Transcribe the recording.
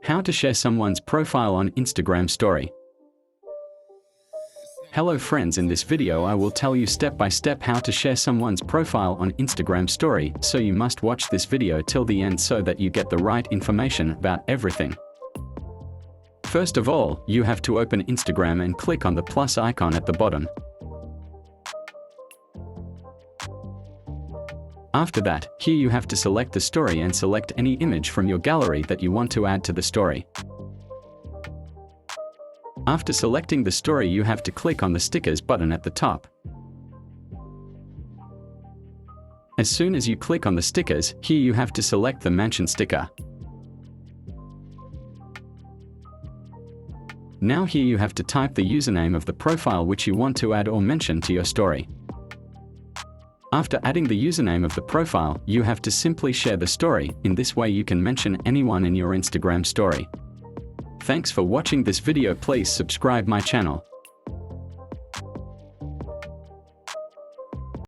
How to share someone's profile on Instagram story. Hello friends, in this video I will tell you step by step how to share someone's profile on Instagram story, so you must watch this video till the end so that you get the right information about everything. First of all, you have to open Instagram and click on the plus icon at the bottom. After that, here you have to select the story and select any image from your gallery that you want to add to the story. After selecting the story, you have to click on the stickers button at the top. As soon as you click on the stickers, here you have to select the mention sticker. Now here you have to type the username of the profile which you want to add or mention to your story. After adding the username of the profile, you have to simply share the story. In this way you can mention anyone in your Instagram story. Thanks for watching this video. Please subscribe my channel.